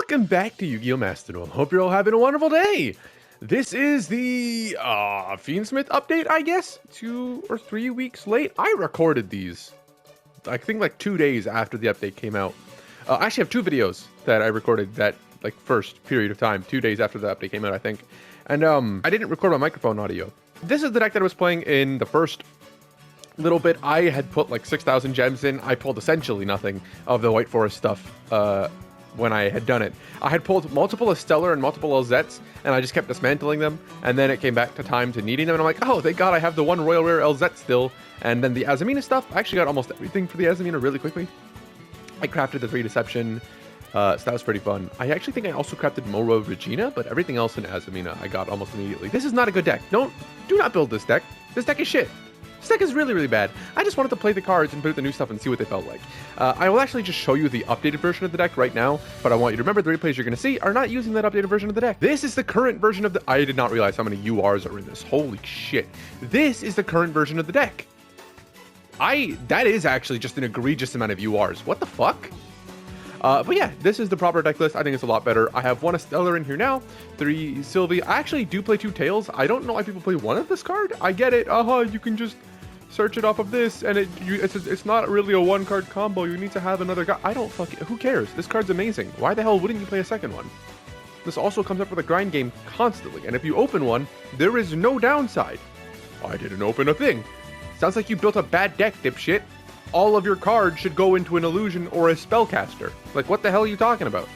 Welcome back to Yu-Gi-Oh! Master Duel. Hope you're all having a wonderful day. This is the Fiendsmith update, I guess. 2 or 3 weeks late. I recorded these, I think, like 2 days after the update came out. I actually have 2 videos that I recorded that like first period of time, 2 days after the update came out, I think. And I didn't record my microphone audio. This is the deck that I was playing in the first little bit. I had put like 6,000 gems in. I pulled essentially nothing of the White Forest stuff when I had done it. I had pulled multiple Stellar and multiple LZs, and I just kept dismantling them, and then it came back to time to needing them, and I'm like, oh, thank God I have the one Royal Rare LZ still. And then the Azamina stuff, I actually got almost everything for the Azamina really quickly. I crafted the 3 Deception, so that was pretty fun. I actually think I also crafted Moro Regina, but everything else in Azamina I got almost immediately. This is not a good deck. Do not build this deck. This deck is shit. This deck is really, really bad. I just wanted to play the cards and put the new stuff and see what they felt like. I will actually just show you the updated version of the deck right now, but I want you to remember the replays you're going to see are not using that updated version of the deck. This is the current version of the... I did not realize how many URs are in this. Holy shit. This is the current version of the deck. That is actually just an egregious amount of URs. What the fuck? But yeah, this is the proper deck list. I think it's a lot better. I have 1 Stellar in here now, 3 Sylvie. I actually do play 2 Tails. I don't know why people play 1 of this card. I get it. You can just search it off of this, and it's not really a 1-card combo. You need to have another guy. I don't fucking... Who cares? This card's amazing. Why the hell wouldn't you play a second one? This also comes up with a grind game constantly, and if you open one, there is no downside. I didn't open a thing. Sounds like you built a bad deck, dipshit. All of your cards should go into an illusion or a spellcaster. Like, what the hell are you talking about?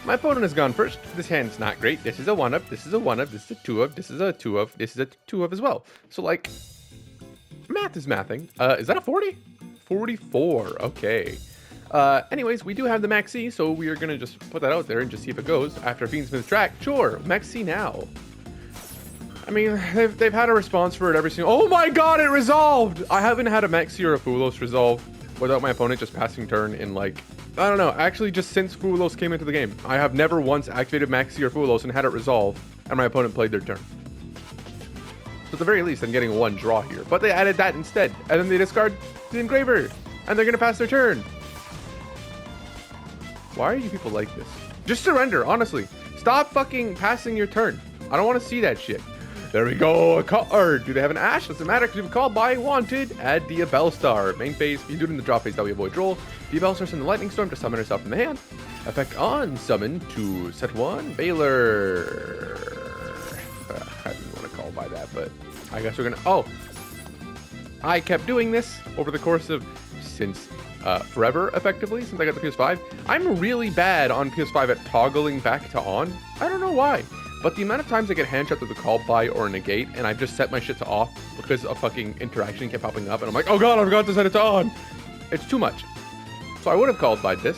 My opponent has gone first. This hand's not great. This is a 1-of, this is a 1-of, this is a 2-of, this is a 2-of, this is a 2-of as well. So, like, math is mathing. Is that a 40? 44, okay. Anyways, we do have the Max C, so we are going to just put that out there and just see if it goes. After Fiendsmith's track, sure, Max C now. I mean, they've had a response for it every single... Oh my god, it resolved! I haven't had a Maxi or a Fulos resolve without my opponent just passing turn in, like... I don't know, actually just since Fulos came into the game. I have never once activated Maxi or Fulos and had it resolve, and my opponent played their turn. So at the very least, I'm getting 1 draw here. But they added that instead, and then they discard the Engraver, and they're gonna pass their turn. Why are you people like this? Just surrender, honestly. Stop fucking passing your turn. I don't want to see that shit. There we go, a card. Do they have an Ash? Doesn't matter because you've called by wanted. Add the Bellstar. Main phase, you do it in the draw phase that we avoid roll. The Bellstar in the Lightning Storm to summon herself from the hand. Effect on summon to set 1 Baylor. I didn't want to call by that, but I guess we're gonna... Oh! I kept doing this over the course of since forever, effectively, since I got the PS5. I'm really bad on PS5 at toggling back to on. I don't know why. But the amount of times I get hand trapped with a call by or a negate, and I've just set my shit to off because a fucking interaction kept popping up, and I'm like, oh god, I forgot to set it to on. It's too much. So I would have called by this,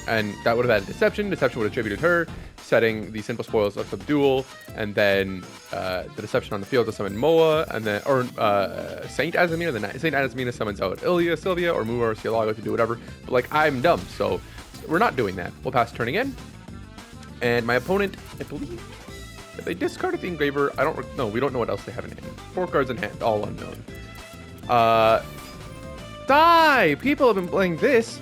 and that would have had Deception. Deception would have attributed her, setting the simple spoils of Subdual, and then the Deception on the field to summon Moa, and then Saint Azamina. Then Saint Azamina summons out Ilya, Sylvia, or Mua, or Cielago to do whatever. But like, I'm dumb, so we're not doing that. We'll pass turn again, and my opponent, I believe. If they discarded the Engraver, I don't know. We don't know what else they have in hand. 4 cards in hand, all unknown. Die! People have been playing this.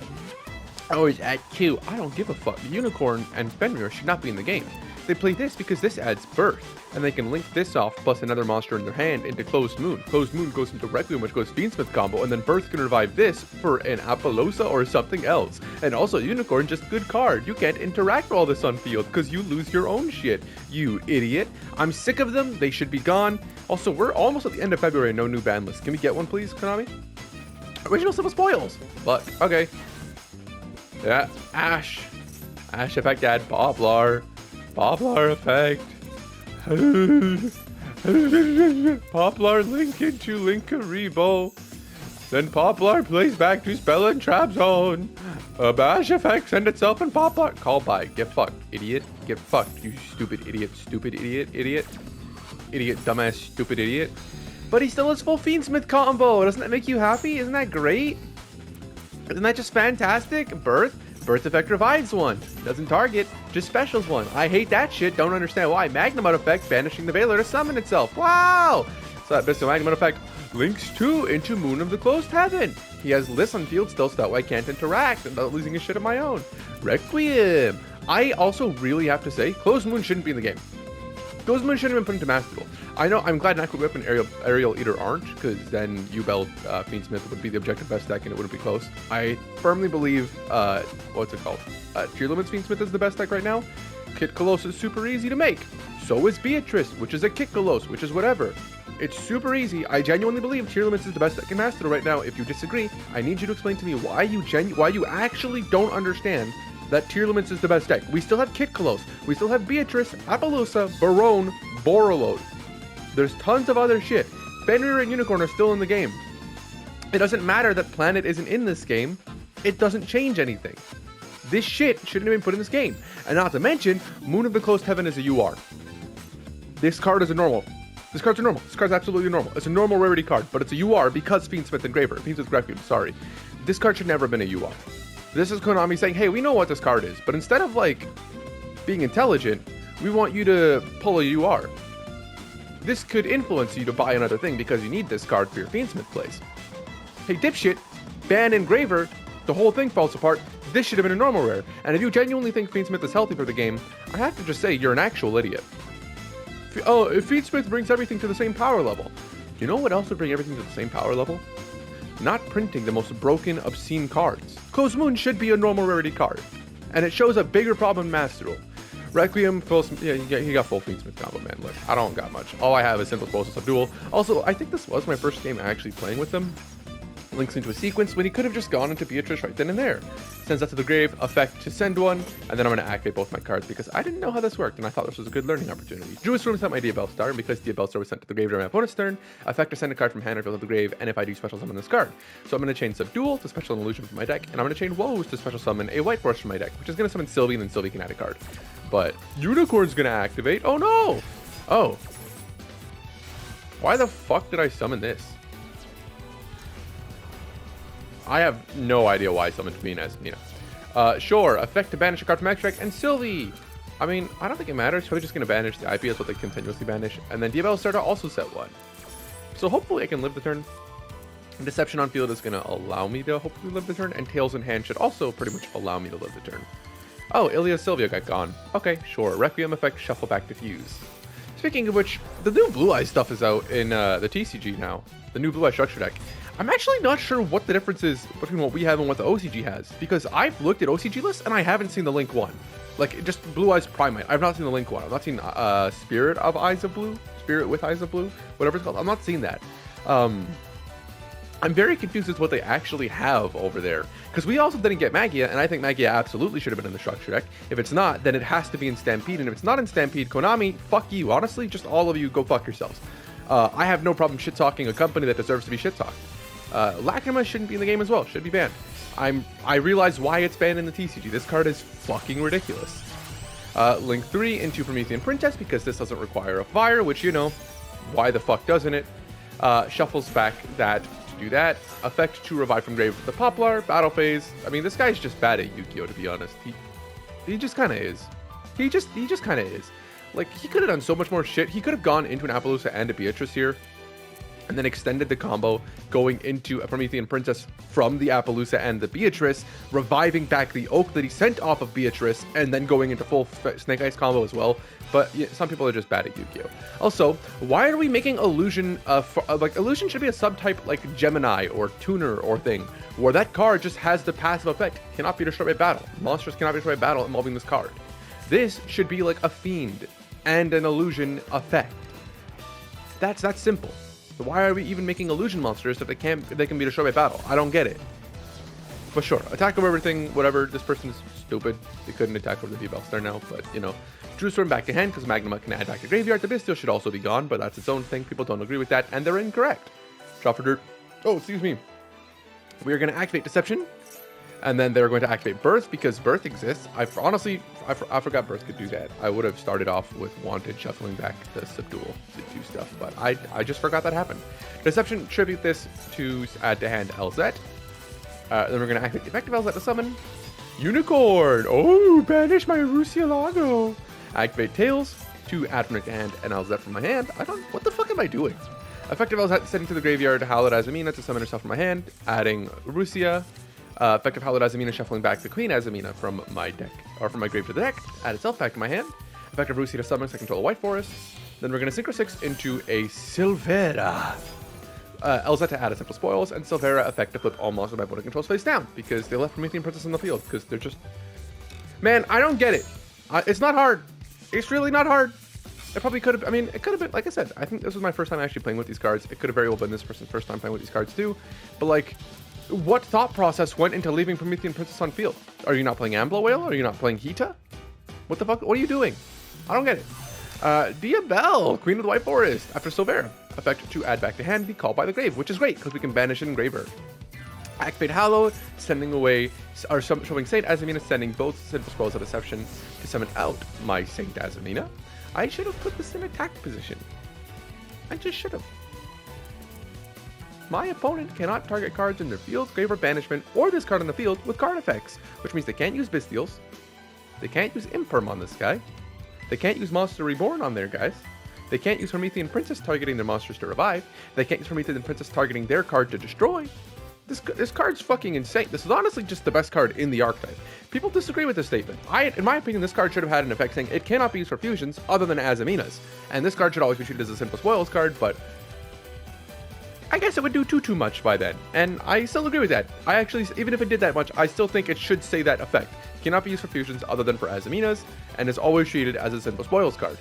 Always at Q. I don't give a fuck. The Unicorn and Fenrir should not be in the game. They play this because this adds Birth, and they can link this off plus another monster in their hand into Closed Moon. Closed Moon goes into Requiem, which goes Fiendsmith combo, and then Birth can revive this for an Apollosa or something else. And also, Unicorn, just good card. You can't interact with all this on field because you lose your own shit, you idiot. I'm sick of them. They should be gone. Also, we're almost at the end of February, no new ban list. Can we get one, please, Konami? Original Civil Spoils. But, okay. Yeah, Ash. Ash effect add Poplar. Poplar effect. Poplar link into Linkaribo. Then Poplar plays back to Spell and Trap Zone. A Bash effect send itself in Poplar. Call by. Get fucked, idiot. Get fucked, you stupid idiot. Stupid idiot. Idiot. Idiot, dumbass, stupid idiot. But he still has full Fiendsmith combo. Doesn't that make you happy? Isn't that great? Isn't that just fantastic? Birth effect revives 1. Doesn't target, just specials 1. I hate that shit. Don't understand why. Magnamut effect banishing the Baylor to summon itself. Wow! So that Bisco Magnamut effect links 2 into Moon of the Closed Heaven. He has Liss on field still, so that way I can't interact without losing his shit of my own. Requiem. I also really have to say, Closed Moon shouldn't be in the game. Closed Moon shouldn't have been put into Master Duel. I know, I'm glad Necro Whip and Aerial Eater aren't, because then YuBell Fiendsmith would be the objective best deck and it wouldn't be close. I firmly believe, what's it called? Tier Limits Fiendsmith is the best deck right now. Kit Kolos is super easy to make. So is Beatrice, which is a Kit Kolos, which is whatever. It's super easy. I genuinely believe Tier Limits is the best deck in Master Duel right now. If you disagree, I need you to explain to me why you actually don't understand that Tier Limits is the best deck. We still have Kit Kolos. We still have Beatrice, Appaloosa, Barone, Borreload. There's tons of other shit. Fenrir and Unicorn are still in the game. It doesn't matter that Planet isn't in this game. It doesn't change anything. This shit shouldn't have been put in this game. And not to mention, Moon of the Closed Heaven is a UR. This card is a normal. This card's a normal. This card's absolutely normal. It's a normal rarity card, but it's a UR because Fiendsmith Engraver. Fiendsmith Requiem, sorry. This card should never have been a UR. This is Konami saying, hey, we know what this card is, but instead of, like, being intelligent, we want you to pull a UR. This could influence you to buy another thing because you need this card for your Fiendsmith plays. Hey, dipshit, ban Engraver, the whole thing falls apart. This should have been a normal rare. And if you genuinely think Fiendsmith is healthy for the game, I have to just say, you're an actual idiot. If Fiendsmith brings everything to the same power level. You know what else would bring everything to the same power level? Not printing the most broken, obscene cards. Closed Moon should be a normal rarity card. And it shows a bigger problem in Master Duel. Requiem, he got full Fiendsmith combo, man. Look, I don't got much. All I have is Simple Explosive Subdual. Also, I think this was my first game actually playing with them. Links into a sequence when he could have just gone into Beatrice right then and there. Sends that to the grave, effect to send one, and then I'm going to activate both my cards because I didn't know how this worked and I thought this was a good learning opportunity. Drew a Swim set my Diabell Star, and because Diabell Star was sent to the grave during my opponent's turn, effect to send a card from hand or field to the grave, and if I do special summon this card. So I'm going to chain Subdual to special an illusion from my deck, and I'm going to chain Woes to special summon a White Forest from my deck, which is going to summon Sylvie, and then Sylvie can add a card. But Unicorn's going to activate. Oh no! Oh. Why the fuck did I summon this? I have no idea why I summoned Venus, you know. Sure, effect to banish a card from extract, and Sylvie! I mean, I don't think it matters. Probably just going to banish the IP, that's what they continuously banish. And then Diabell Star to also set one. So hopefully I can live the turn. Deception on field is going to allow me to hopefully live the turn, and Tails in hand should also pretty much allow me to live the turn. Oh, Ilya Sylvia got gone. Okay, sure. Requiem effect, shuffle back, diffuse. Speaking of which, the new Blue Eye stuff is out in the TCG now. The new Blue Eye structure deck. I'm actually not sure what the difference is between what we have and what the OCG has, because I've looked at OCG lists and I haven't seen the Link one. Like, just Blue Eyes Primate. I've not seen the Link one. I've not seen Spirit of Eyes of Blue, Spirit with Eyes of Blue, whatever it's called. I'm not seeing that. I'm very confused as to what they actually have over there, because we also didn't get Magia, and I think Magia absolutely should have been in the structure deck. If it's not, then it has to be in Stampede, and if it's not in Stampede, Konami, fuck you. Honestly, just all of you go fuck yourselves. I have no problem shit-talking a company that deserves to be shit-talked. Lacrima shouldn't be in the game as well. Should be banned. I realize why it's banned in the TCG. This card is fucking ridiculous. Link 3 into Promethean Princess because this doesn't require a fire, which, you know, why the fuck doesn't it? Shuffles back that to do that. Effect to revive from grave with the Poplar. Battle phase. I mean, this guy's just bad at YuGiOh, to be honest. He just kind of is. He just kind of is. Like, he could have done so much more shit. He could have gone into an Appaloosa and a Beatrice here, and then extended the combo going into a Promethean Princess from the Appaloosa and the Beatrice, reviving back the Oak that he sent off of Beatrice, and then going into full Snake Eyes combo as well. But yeah, some people are just bad at YuGiOh. Also, why are we making Illusion, like, Illusion should be a subtype like Gemini or Tuner or thing, where that card just has the passive effect, cannot be destroyed by battle. Monsters cannot be destroyed by battle involving this card. This should be like a Fiend and an Illusion effect. That's that simple. So why are we even making illusion monsters if they can be destroyed by battle? I don't get it. But sure, attack over everything, whatever. This person's stupid. They couldn't attack over the Diabell Star now, but you know. Drew Storm back to hand because Magnuma can add back to graveyard. The Bestial should also be gone, but that's its own thing. People don't agree with that, and they're incorrect. Drop for dirt. Oh, excuse me. We are going to activate Deception, and then they're going to activate Birth because Birth exists. I forgot Birth could do that. I would have started off with Wanted shuffling back the Subdual to do stuff, but I just forgot that happened. Deception, tribute this to add to hand LZ. Then we're going to activate effective LZ to summon Unicorn. Oh, banish my Rusialago. Activate Tails to add from to hand and LZ from my hand. What the fuck am I doing? Effective LZ sending to the graveyard, Howl it as Amina to summon herself from my hand, adding Rusia. Effective Hallowed Azamina, shuffling back the Queen Azamina from my deck, or from my grave to the deck, add itself back to my hand. Effective Rusi to summon, so I control a white forest. Then we're going to Synchro 6 into a Silvera. Elza to add a simple spoils, and Silvera effect to flip all monsters my opponent controls face down, because they left Promethean Princess on the field, because they're just... Man, I don't get it. It's not hard. It's really not hard. It probably could have... I mean, it could have been... Like I said, I think this was my first time actually playing with these cards. It could have very well been this person's first time playing with these cards too. But like, what thought process went into leaving Promethean Princess on field? Are you not playing Ambler Whale? Are you not playing Hita? What the fuck? What are you doing? I don't get it. Diabelle, Queen of the White Forest, after Silvera. Effect to add back to hand, be called by the grave, which is great because we can banish an engraver. Activate Hallow, sending away, or showing Saint Azamina, sending both Simple Scrolls of Deception to summon out my Saint Azamina. I should have put this in attack position. I just should have. My opponent cannot target cards in their field, grave, or banishment, or this card on the field with card effects, which means they can't use Bestials, they can't use Imperm on this guy, they can't use Monster Reborn on their guys, they can't use Promethean Princess targeting their monsters to revive, they can't use Promethean Princess targeting their card to destroy. This card's fucking insane. This is honestly just the best card in the archetype. People disagree with this statement. In my opinion, this card should have had an effect saying it cannot be used for fusions other than Azamina's. And this card should always be treated as a simple spoils card, but I guess it would do too much by then. And I still agree with that. I actually, even if it did that much, I still think it should say that effect. It cannot be used for fusions other than for Azamina's, and is always treated as a simple spoils card.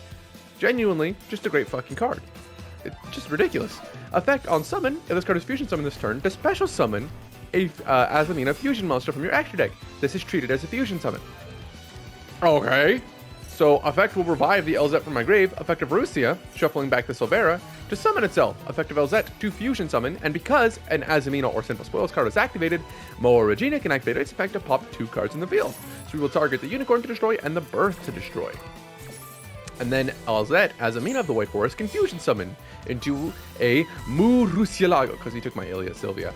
Genuinely, just a great fucking card. It's just ridiculous. Effect on summon, if this card is fusion summoned this turn, to special summon a Azamina fusion monster from your extra deck. This is treated as a fusion summon. Okay. So effect will revive the Elzet from my grave, effective Rusia, shuffling back the Silvera, to summon itself, effective Elzet to fusion summon, and because an Azamina or Simple Spoils card is activated, Moa Regina can activate its effect to pop 2 cards in the field. So we will target the Unicorn to destroy and the Birth to destroy. And then Elzet, Azamina of the White Forest, can fusion summon into a Murcielago, because he took my Ilia Sylvia.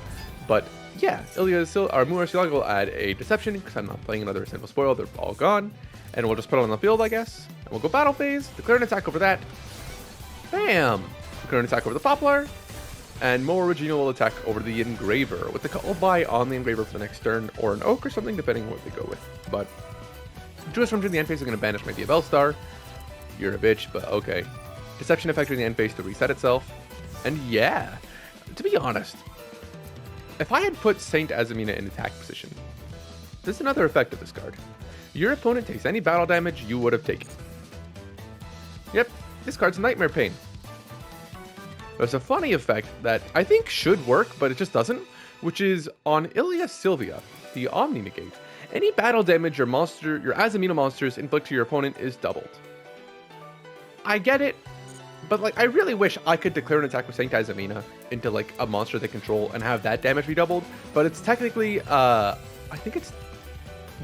But yeah, Murcielago will add a Deception, because I'm not playing another Simple Spoil, they're all gone. And we'll just put it on the field, I guess. And we'll go battle phase, declare an attack over that. Bam! Declare an attack over the Poplar. And Moa Regina will attack over the Engraver, with the Call-by on the Engraver for the next turn, or an Oak or something, depending on what they go with. But Jewess from the end phase is going to banish my Diabelle Star. You're a bitch, but okay. Deception effect in the end phase to reset itself. And yeah, to be honest, if I had put Saint Azamina in attack position, this is another effect of this card. Your opponent takes any battle damage you would have taken. Yep, this card's Nightmare Pain. There's a funny effect that I think should work, but it just doesn't, which is on Ilia Sylvia, the Omni Negate. Any battle damage your Azamina monsters inflict to your opponent is doubled. I get it, but like I really wish I could declare an attack with Saint Azamina into like a monster they control and have that damage be doubled, but it's technically, I think it's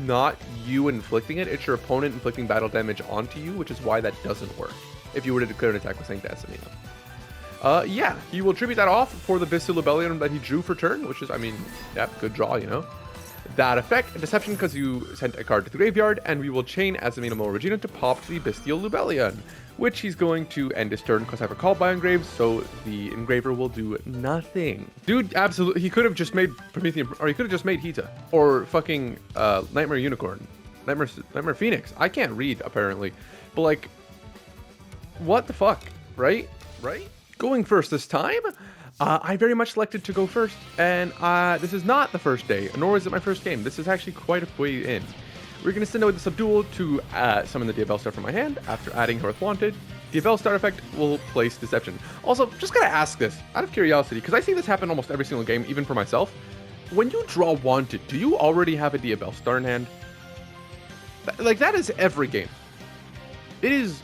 not you inflicting it, it's your opponent inflicting battle damage onto you, which is why that doesn't work if you were to declare an attack with Saint Azamina. Yeah, he will tribute that off for the Bestial Rebellion that he drew for turn, which is, I mean, yeah, good draw, you know. That effect, Deception because you sent a card to the graveyard, and we will chain Azamina Moa Regina to pop the Bestial Rebellion, which he's going to end his turn because I have a call by engrave, so the engraver will do nothing. Dude, absolutely, he could have just made Promethean, or he could have just made Hita, or fucking Nightmare Unicorn, Nightmare Phoenix. I can't read apparently, but like, what the fuck, right? Going first this time. I very much selected to go first, and this is not the first day, nor is it my first game. This is actually quite a way in. We're going to send out the Subdual to summon the Diabelle Star from my hand after adding her with Wanted. Diabelle Star effect will place Deception. Also, just gotta ask this, out of curiosity, because I see this happen almost every single game, even for myself. When you draw Wanted, do you already have a Diabelle Star in hand? Like, that is every game. It is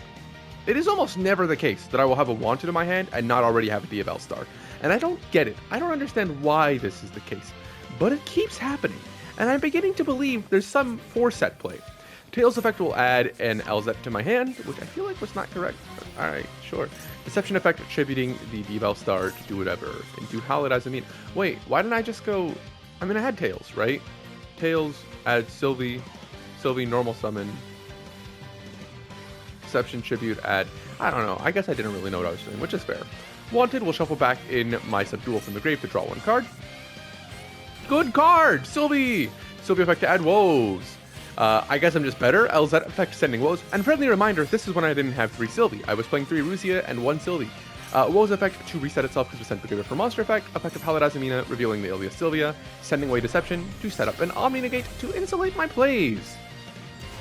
almost never the case that I will have a Wanted in my hand and not already have a Diabelle Star. And I don't get it. I don't understand why this is the case. But it keeps happening. And I'm beginning to believe there's some 4-set play. Tails effect will add an Elzet to my hand, which I feel like was not correct. Alright, sure. Deception effect attributing the Diabelle Star to do whatever. And do Hallowed Azamina. Wait, why didn't I just go... I mean, I had Tails, right? Tails, add Sylvie, normal summon. Deception, tribute, add... I don't know. I guess I didn't really know what I was doing, which is fair. Wanted will shuffle back in my Subdual from the grave to draw 1 card. Good card! Sylvie! Sylvie effect to add woes. I guess I'm just better. LZ effect sending woes. And friendly reminder, this is when I didn't have 3 Sylvie. I was playing 3 Rusia and 1 Sylvie. Woes effect to reset itself because we sent the graveyard for monster effect. Effect of Palladazamina, revealing the alias Sylvia. Sending away Deception to set up an Omni Negate to insulate my plays.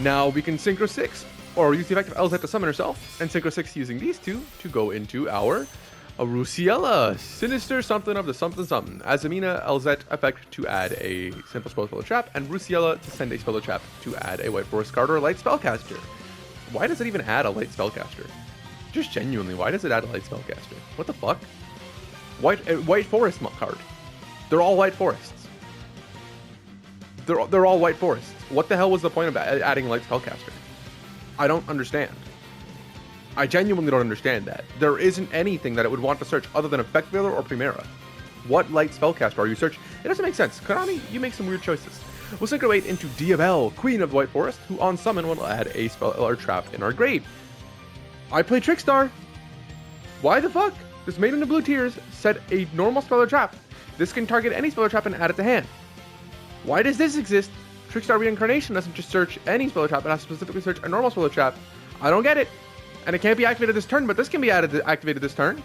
Now we can Synchro 6, or use the effect of LZ to summon herself, and Synchro 6 using these two to go into our Rusiella, Sinister something of the something something. Azamina, LZ effect to add a simple spell trap, and Rusiella to send a spell trap to add a White Forest card or a Light Spellcaster. Why does it even add a Light Spellcaster? Just genuinely, why does it add a Light Spellcaster? What the fuck? White Forest card. They're all White Forests. They're all White Forests. What the hell was the point of adding Light Spellcaster? I don't understand. I genuinely don't understand that. There isn't anything that it would want to search other than Effect Veiler or Primera. What Light Spellcaster are you searching? It doesn't make sense. Konami, you make some weird choices. We'll Synchro 8 into Diabelle, Queen of the White Forest, who on summon will add a spell or trap in our grave. I play Trickstar. Why the fuck? This Maiden of Blue Tears set a normal spell or trap. This can target any spell or trap and add it to hand. Why does this exist? Trickstar Reincarnation doesn't just search any spell or trap, it has to specifically search a normal spell or trap. I don't get it. And it can't be activated this turn, but this can be activated this turn.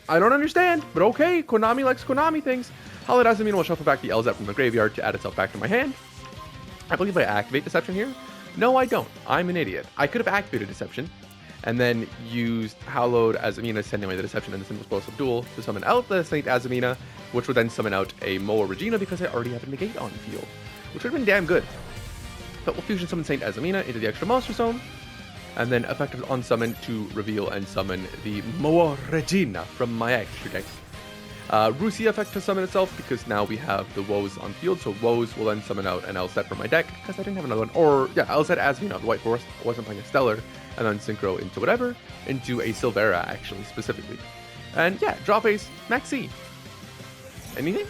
I don't understand, but okay, Konami likes Konami things. Palladazamina will shuffle back the LZ from the graveyard to add itself back to my hand. I believe I activate Deception here. No, I don't. I'm an idiot. I could have activated Deception, and then used Hallowed Azamina, sending away the Deception and the Simple Explosive Duel to summon out the Saint Azamina, which would then summon out a Moa Regina because I already have a Negate on field, which would have been damn good. But we'll Fusion Summon Saint Azamina into the extra Monster Zone, and then effective on summon to reveal and summon the Moa Regina from my extra deck. Rusia effect to summon itself because now we have the Woes on field, so Woes will then summon out an LZ from my deck because I didn't have another one. Or, yeah, LZ Azamina, the White Forest, I wasn't playing a Stellar, and then Synchro into whatever, into a Silvera actually, specifically. And yeah, draw phase, Maxi. Anything?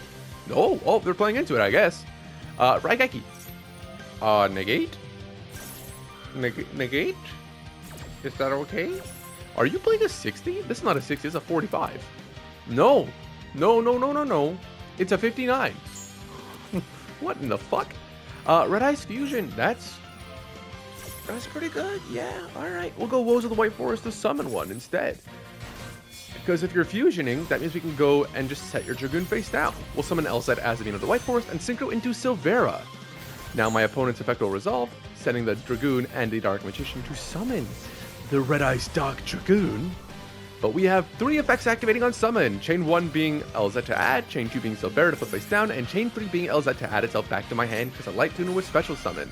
No, oh, they're playing into it, I guess. Raigeki. Negate? Negate? Is that okay? Are you playing a 60? This is not a 60, it's a 45. No. No. It's a 59. What in the fuck? Red Eyes Fusion, that's pretty good. Yeah, alright. We'll go Woes of the White Forest to summon one instead. Because if you're fusioning, that means we can go and just set your Dragoon face down. We'll summon LZ Azamina of the White Forest and Synchro into Silvera. Now my opponent's effect will resolve, sending the Dragoon and the Dark Magician to summon the Red Eyes Dark Dragoon. But we have 3 effects activating on summon. Chain 1 being LZ to add, Chain 2 being Silvera to put face down, and Chain 3 being LZ to add itself back to my hand because a Light Tuner was special summon.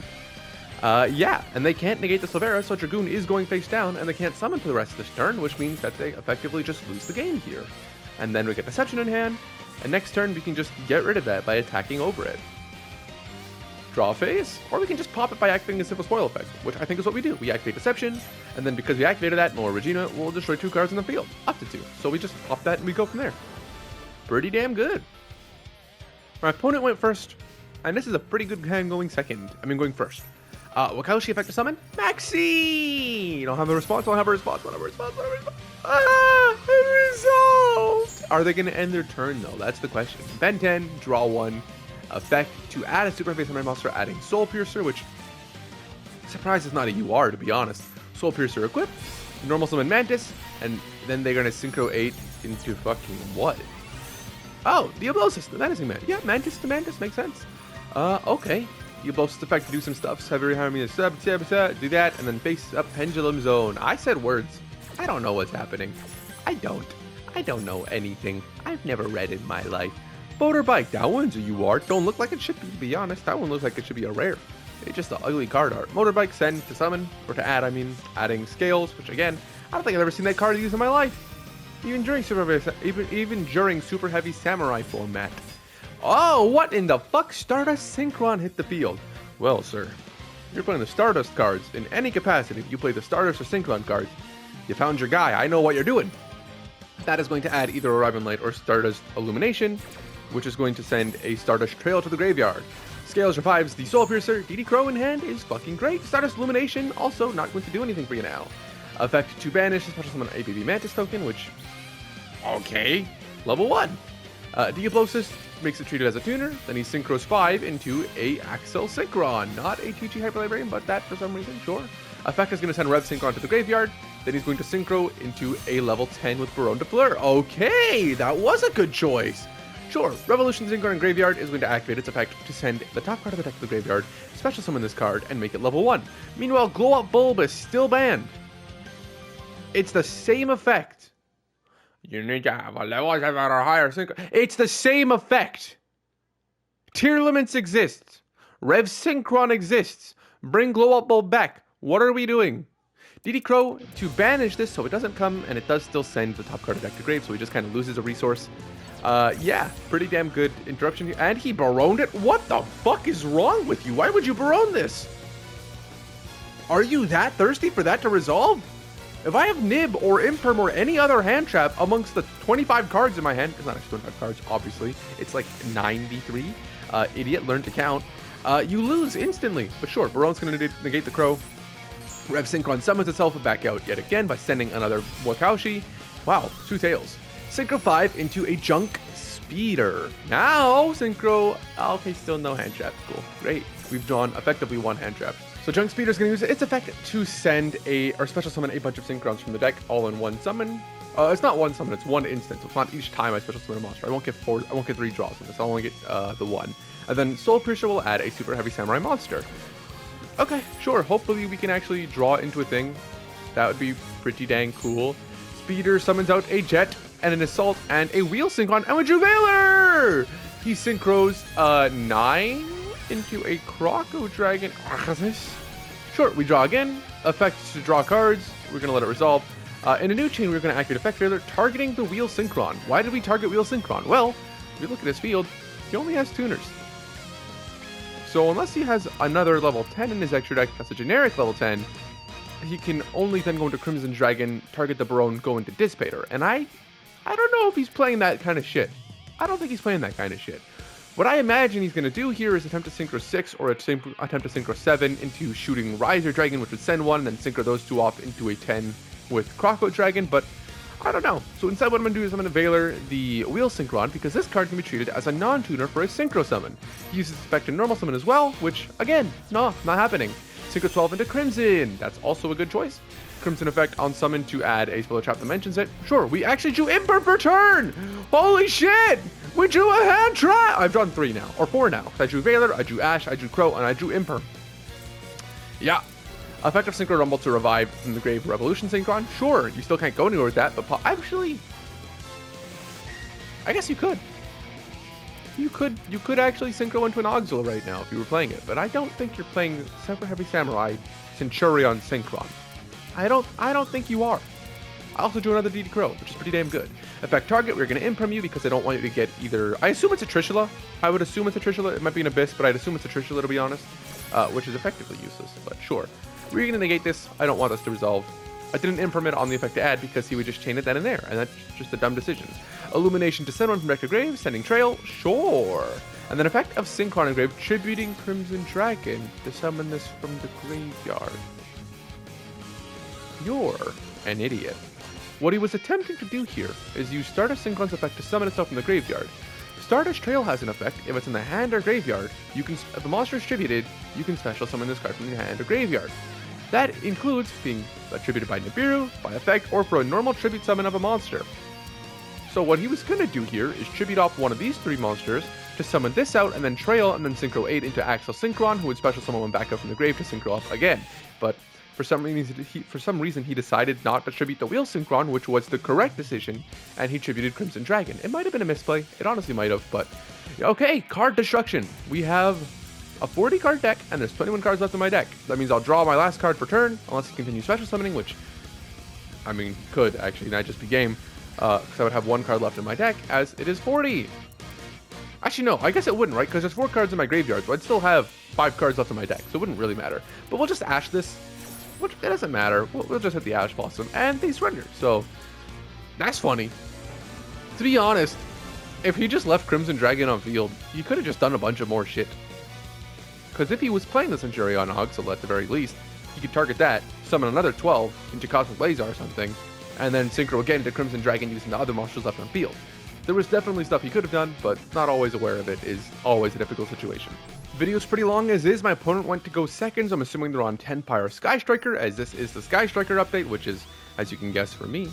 Yeah, and they can't negate the Silvera, so Dragoon is going face down, and they can't summon for the rest of this turn, which means that they effectively just lose the game here. And then we get Deception in hand, and next turn we can just get rid of that by attacking over it. Draw phase, or we can just pop it by activating a simple spoil effect, which I think is what we do. We activate Deception, and then because we activated that, Moa Regina will destroy 2 cards in the field, up to 2. So we just pop that and we go from there. Pretty damn good. My opponent went first, and this is a pretty good hand going first. Wakaushi effect to summon? Maxi! You don't have a response, don't have a response, whatever response. Resolved! Are they going to end their turn though? That's the question. Ben 10, draw 1. Effect to add a super face on my monster, adding Soul Piercer, which surprised is not a UR to be honest. Soul Piercer equipped, normal summon Mantis, and then they're gonna Synchro 8 into fucking what? Oh, Diablosis, the Menacing Man. Yeah, Mantis to Mantis makes sense. Okay. Diablosis effect to do some stuff. Do that, and then face up Pendulum Zone. I said words. I don't know what's happening. I don't know anything. I've never read in my life. Motorbike, that one's a UR. Don't look like it should be, to be honest. That one looks like it should be a rare. It's just an ugly card art. Motorbike, send to summon, or to add, adding Scales, which again, I don't think I've ever seen that card used in my life. Even during Super Heavy Samurai format. Oh, what in the fuck? Stardust Synchron hit the field. Well, sir, you're playing the Stardust cards in any capacity. If you play the Stardust or Synchron cards, you found your guy. I know what you're doing. That is going to add either Arrival Light or Stardust Illumination, which is going to send a Stardust Trail to the graveyard. Scales revives the Soul Piercer. DD Crow in hand is fucking great. Stardust Illumination also not going to do anything for you now. Effect to banish, special summon ABB Mantis token, which, okay, level 1. Diablosis makes it treated as a tuner. Then he synchros 5 into a Axel Synchron. Not a TG Hyper Librarian, but that for some reason, sure. Effect is going to send Rev Synchron to the graveyard. Then he's going to synchro into a level 10 with Baronne de Fleur. Okay, that was a good choice. Sure, Revolution Synchron in Graveyard is going to activate its effect to send the top card of the deck to the graveyard, special summon this card, and make it level 1. Meanwhile, Glow Up Bulb is still banned. It's the same effect. You need to have a level 7 or higher synchro. It's the same effect. Tier limits exist. Rev Synchron exists. Bring Glow Up Bulb back. What are we doing? DD Crow to banish this so it doesn't come, and it does still send the top card of the deck to grave, so he just kind of loses a resource. Yeah, pretty damn good interruption here. And he Baroned it? What the fuck is wrong with you? Why would you Baronne this? Are you that thirsty for that to resolve? If I have Nib or Imperm or any other hand trap amongst the 25 cards in my hand, it's not actually 25 cards, obviously. It's like 93. Idiot, learn to count. You lose instantly. But sure, Baronne's going to negate the Crow. Rev Synchron summons itself back out yet again by sending another Wakaushi. Wow, 2 tails. Synchro 5 into a Junk Speeder. Now, Synchro... Okay, still no hand trap. Cool. Great. We've drawn effectively 1 hand trap. So Junk Speeder is going to use its effect to send or special summon a bunch of Synchrons from the deck all in one summon. It's not one summon, it's one instance. So it's not each time I special summon a monster. I won't get 3 draws on this. I'll only get the 1. And then Soul Piercer will add a Super Heavy Samurai monster. Okay, sure. Hopefully we can actually draw into a thing. That would be pretty dang cool. Speeder summons out a Jet and an Assault and a Wheel Synchron and a Juveiler! He synchros 9 into a Croco Dragon. Sure, we draw again. Effects to draw cards. We're going to let it resolve. In a new chain, we're going to activate Effect Failure, targeting the Wheel Synchron. Why did we target Wheel Synchron? Well, if you look at his field, he only has tuners. So unless he has another level 10 in his extra deck that's a generic level 10, he can only then go into Crimson Dragon, target the Baronne, go into Dissipator. And I don't know if he's playing that kind of shit. I don't think he's playing that kind of shit. What I imagine he's going to do here is attempt to Synchro 6 or attempt to Synchro 7 into shooting Riser Dragon, which would send 1, and then Synchro those 2 off into a 10 with Croco Dragon, but I don't know. So instead what I'm going to do is I'm going to Veiler the Wheel Synchron, because this card can be treated as a non-tuner for a Synchro summon. He uses its effect in normal summon as well, which, again, no, not happening. Synchro 12 into Crimson. That's also a good choice. Crimson effect on summon to add a spell trap that mentions it. Sure, we actually drew Imperm per turn! Holy shit! We drew a hand trap! I've drawn 3 now, or 4 now. I drew Veiler, I drew Ash, I drew Crow, and I drew Imperm. Yeah. Effective Synchro Rumble to revive from the grave Revolution Synchron. Sure, you still can't go anywhere with that, but actually, I guess you could. You could actually Synchro into an Auxil right now if you were playing it, but I don't think you're playing Super Heavy Samurai Centurion Synchron. I don't think you are. I also drew another DD Crow, which is pretty damn good. Effect target, we're going to Imperm you because I don't want you to get either... I assume it's a Trishula. I would assume it's a Trishula. It might be an Abyss, but I'd assume it's a Trishula to be honest, which is effectively useless, but sure. We're going to negate this. I don't want us to resolve. I didn't Imperm it on the effect to add because he would just chain it then and there, and that's just a dumb decision. Illumination to send 1 from deck to grave, sending Trail, sure. And then effect of Synchron Engrave, tributing Crimson Dragon to summon this from the graveyard. You're an idiot. What he was attempting to do here is use Stardust Synchron's effect to summon itself from the graveyard. Stardust Trail has an effect. If it's in the hand or graveyard, if the monster is tributed, you can special summon this card from the hand or graveyard. That includes being attributed by Nibiru, by effect, or for a normal tribute summon of a monster. So what he was going to do here is tribute off one of these 3 monsters to summon this out, and then Trail, and then Synchro 8 into Axel Synchron, who would special summon one back up from the grave to Synchro up again. But for some reason, he decided not to tribute the Wheel Synchron, which was the correct decision, and he tributed Crimson Dragon. It might have been a misplay. It honestly might have, but... Okay, card destruction. We have a 40 card deck, and there's 21 cards left in my deck. That means I'll draw my last card for turn, unless he continues special summoning, which, I mean, could actually not just be game, because I would have 1 card left in my deck, as it is 40. Actually, no, I guess it wouldn't, right? Because there's 4 cards in my graveyard, so I'd still have 5 cards left in my deck, so it wouldn't really matter. But we'll just Ash this. Which, it doesn't matter. We'll just hit the Ash Blossom, and they surrender. So, that's funny. To be honest, if he just left Crimson Dragon on field, he could have just done a bunch of more shit. Because if he was playing the Centurion Auxil at the very least, he could target that, summon another 12 into Cosmic Blazar or something, and then Synchro again into Crimson Dragon using the other monsters left on field. There was definitely stuff he could have done, but not always aware of it is always a difficult situation. Video's pretty long as is. My opponent went to go second, so I'm assuming they're on 10 Pyre Sky Striker, as this is the Sky Striker update, which is, as you can guess for me,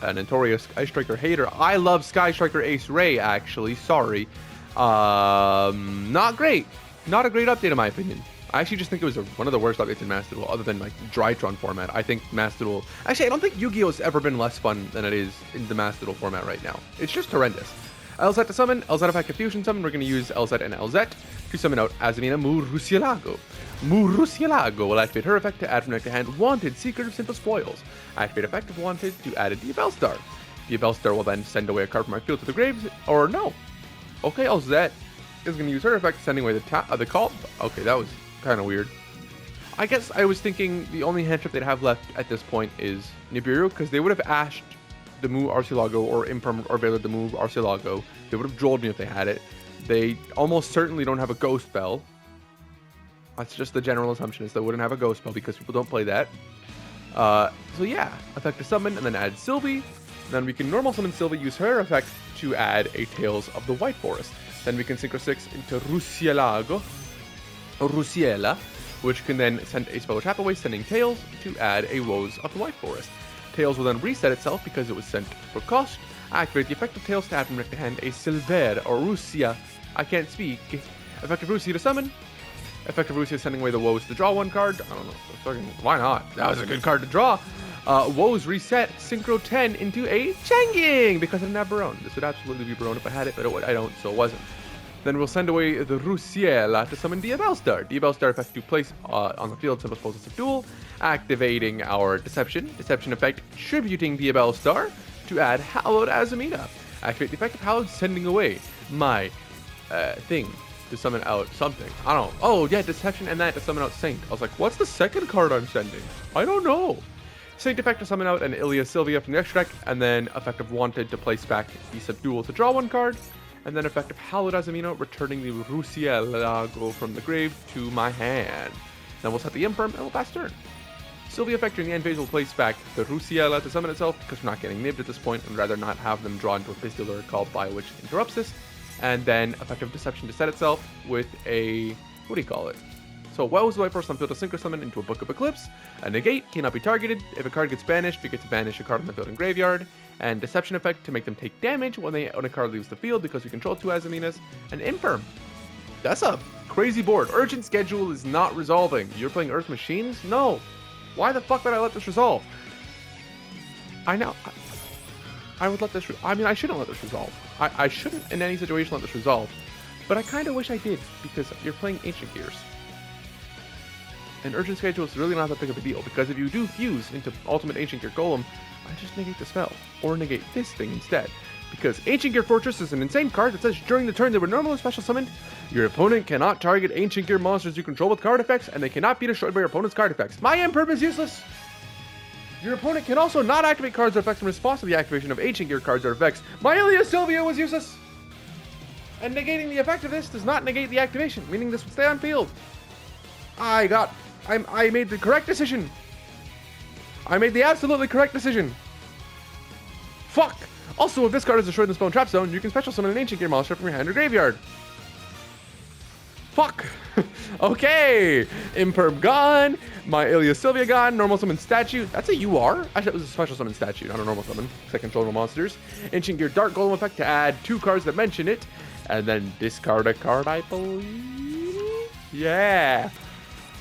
a notorious Sky Striker hater. I love Sky Striker Ace Ray, actually. Sorry. Not great. Not a great update in my opinion. I actually just think it was one of the worst updates in Master Duel, other than like Drytron format. I think Master Duel... Actually, I don't think YuGiOh's ever been less fun than it is in the Master Duel format right now. It's just horrendous. LZ to summon, LZ effect Fusion Summon. We're going to use LZ and LZ to summon out Azamina Murcielago. Murcielago will activate her effect to add from deck to hand Wanted Secret of Simple Spoils. Activate effect of Wanted to add a Diabell Star. Diabell Star will then send away a card from my field to the grave, or no. Okay, LZ is going to use her effect, sending away the call. Okay, that was kind of weird. I guess I was thinking the only hand trip they'd have left at this point is Nibiru, because they would have ashed the move Arceulago or Imperm or Baylor the move Arceulago. They would have drolled me if they had it. They almost certainly don't have a Ghost Bell. That's just the general assumption, is they wouldn't have a Ghost Bell because people don't play that. So yeah, effect to summon and then add Sylvie. Then we can normal summon Sylvie, use her effect to add a Tales of the White Forest. Then we can Synchro 6 into Rusielago, or Rusiela, which can then send a spell trap away, sending Tails to add a Woes of the White Forest. Tails will then reset itself because it was sent for cost. Activate the effect of Tails to add from deck to hand a Silver or Rusia. I can't speak. Effective Rusia to summon. Effective Rusia sending away the Woes to draw one card. I don't know. Why not? That was a good card to draw. Woes reset Synchro 10 into a Changing because I didn't have Barone. This would absolutely be Barone if I had it, but I don't, so it wasn't. Then we'll send away the Rusiela to summon Diabell Star. Diabell Star effect to place on the field Simple Spoils of Duel, activating our Deception. Deception effect tributing Diabell Star to add Hallowed Azamina. Activate the effect of Hallowed, sending away my thing to summon out something. I don't know. Oh yeah, Deception and that to summon out Saint. I was like, what's the second card I'm sending? I don't know. Saint effect to summon out an Ilia Sylvia from the extra deck, and then effective Wanted to place back the Subdual to draw one card. And then effective Hallowed Azamina, returning the Rusielago from the grave to my hand. Then we'll set the Imperm and we'll pass turn. Sylvia effect during the end phase will place back the Rusiela to summon itself, because we're not getting nibbed at this point and rather not have them draw into a Pistol called Bio, which interrupts this. And then effective Deception to set itself with a... what do you call it? So Woes the White Forest on field to Synchro Summon into a Book of Eclipse. A Negate cannot be targeted. If a card gets banished, we get to banish a card on the field and graveyard. And Deception effect to make them take damage when a card leaves the field because we control two Azaminas. And Imperm. That's a crazy board. Urgent Schedule is not resolving. You're playing Earth Machines? No. Why the fuck would I let this resolve? I know. I would let this... I mean, I shouldn't let this resolve. I shouldn't in any situation let this resolve. But I kind of wish I did, because you're playing Ancient Gears. And Urgent Schedule is really not that big of a deal, because if you do fuse into Ultimate Ancient Gear Golem, I just negate the spell, or negate this thing instead. Because Ancient Gear Fortress is an insane card that says during the turn they were normally special summoned, your opponent cannot target Ancient Gear monsters you control with card effects, and they cannot be destroyed by your opponent's card effects. My Imperm is useless! Your opponent can also not activate cards or effects in response to the activation of Ancient Gear cards or effects. My Ilia Sylvia was useless! And negating the effect of this does not negate the activation, meaning this would stay on field. I made the correct decision. I made the absolutely correct decision. Fuck! Also, if this card is destroyed in the Spell and Trap Zone, you can special summon an Ancient Gear monster from your hand or graveyard. Fuck! Okay! Imperm gone. My Ilia Sylvia gone. Normal summon statue. That's a UR? I thought it was a special summon statue, not a normal summon. Because I control monsters. Ancient Gear Dark Golem effect to add 2 cards that mention it. And then discard a card, I believe? Yeah!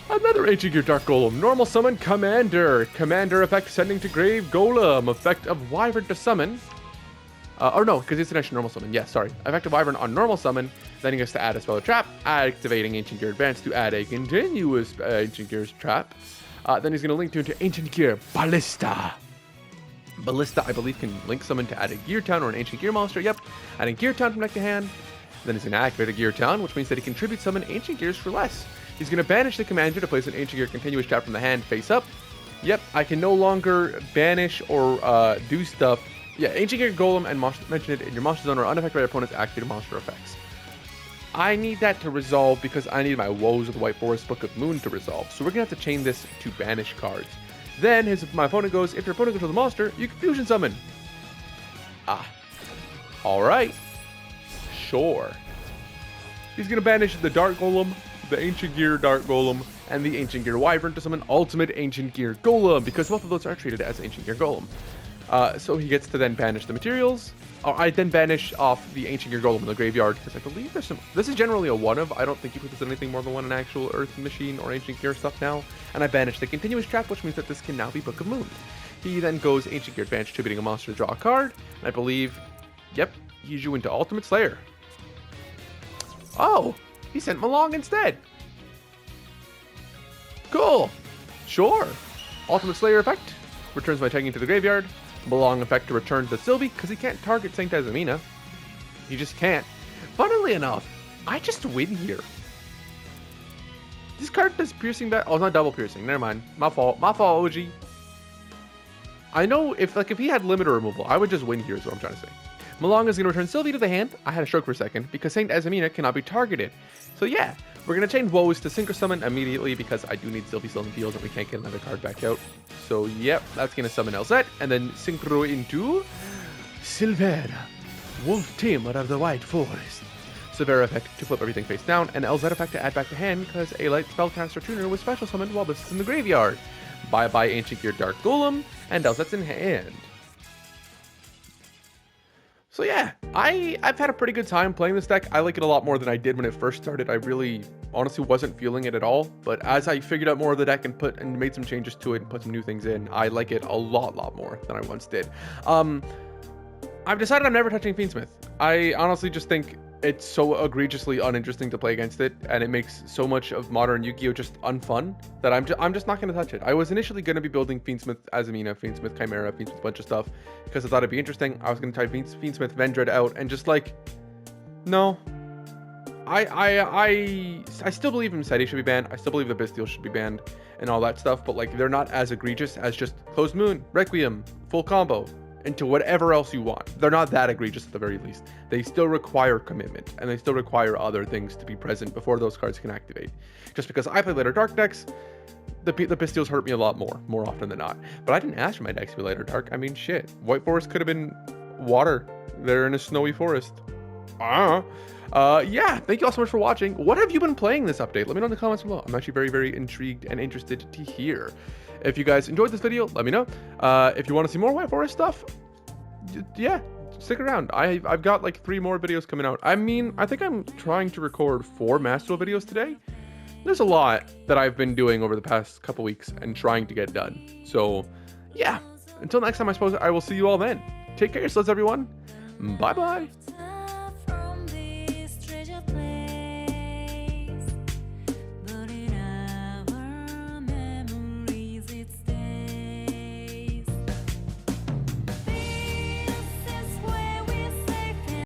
Another Ancient Gear Dark Golem. Normal summon Commander. Commander effect sending to grave Golem. Effect of Wyvern to summon. Or no, because it's an extra normal summon. Yes, sorry. Effect of Wyvern on normal summon. Then he gets to add a spell or trap. Activating Ancient Gear Advance to add a continuous Ancient Gear's trap. Then he's going to link to into Ancient Gear Ballista. Ballista, I believe, can link summon to add a Gear Town or an Ancient Gear monster. Yep. Adding Gear Town from deck to hand. Then he's going to activate a Gear Town, which means that he can tribute summon Ancient Gears for less. He's going to banish the commander to place an Ancient Gear continuous trap from the hand face up. Yep, I can no longer banish or do stuff. Yeah, Ancient Gear Golem and mention it in your monster zone or unaffected by your opponent's activated monster effects. I need that to resolve because I need my Woes of the White Forest Book of Moon to resolve. So we're going to have to chain this to banish cards. Then my opponent goes, if your opponent controls the monster, you can fusion summon. All right. Sure. He's going to banish the Dark Golem, the Ancient Gear Dark Golem, and the Ancient Gear Wyvern to summon Ultimate Ancient Gear Golem, because both of those are treated as Ancient Gear Golem. So he gets to then banish the materials. I then banish off the Ancient Gear Golem in the graveyard, because I believe there's some... This is generally a one of. I don't think you put this in anything more than one in actual Earth Machine or Ancient Gear stuff now. And I banish the Continuous Trap, which means that this can now be Book of Moon. He then goes Ancient Gear Advantage, attributing a monster to draw a card. And I believe, yep, YuGiOh into Ultimate Slayer. Oh, he sent Malong instead. Cool. Sure. Ultimate Slayer effect. Returns my tagging to the graveyard. Malong effect to return to Sylvie, because he can't target Saint Azamina. He just can't. Funnily enough, I just win here. This card does piercing back. Oh, it's not double piercing. Never mind. My fault. My fault, OG. I know if he had limiter removal, I would just win here is what I'm trying to say. Malong is going to return Sylvie to the hand. I had a stroke for a second because Saint Azamina cannot be targeted. So yeah, we're going to change Woes to Synchro Summon immediately because I do need Sylvie still in the field and we can't get another card back out. So yep, that's going to summon Elzette and then Synchro into Silvera, Wolf Tamer of the White Forest. Severa effect to flip everything face down, and Elzette effect to add back to hand because a light spellcaster tuner was special summoned while this is in the graveyard. Bye bye Ancient Gear Dark Golem, and Elzette's in hand. So yeah, I've had a pretty good time playing this deck. I like it a lot more than I did when it first started. I really honestly wasn't feeling it at all, but as I figured out more of the deck and made some changes to it and put some new things in, I like it a lot more than I once did. I've decided I'm never touching Fiendsmith. I honestly just think it's so egregiously uninteresting to play against it, and it makes so much of modern Yu-Gi-Oh just unfun that I'm just not going to touch it. I was initially going to be building Fiendsmith Azamina, Fiendsmith Chimera, Fiendsmith bunch of stuff because I thought it'd be interesting. I was going to try Fiendsmith Vendread out and just like, no. I still believe Msetti should be banned. I still believe the Bestial should be banned and all that stuff, but like they're not as egregious as just Closed Moon, Requiem, full combo into whatever else you want. They're not that egregious at the very least. They still require commitment, and they still require other things to be present before those cards can activate. Just because I play later dark decks, the Bestials hurt me a lot more often than not. But I didn't ask for my decks to be later dark. I mean, shit. White Forest could have been water. They're in a snowy forest. Yeah, thank you all so much for watching. What have you been playing this update? Let me know in the comments below. I'm actually very intrigued and interested to hear. If you guys enjoyed this video, let me know. If you want to see more White Forest stuff, yeah, stick around. I've got like 3 more videos coming out. I mean, I think I'm trying to record 4 Master Duel videos today. There's a lot that I've been doing over the past couple weeks and trying to get done. So yeah, until next time, I suppose I will see you all then. Take care of yourselves, everyone. Bye bye.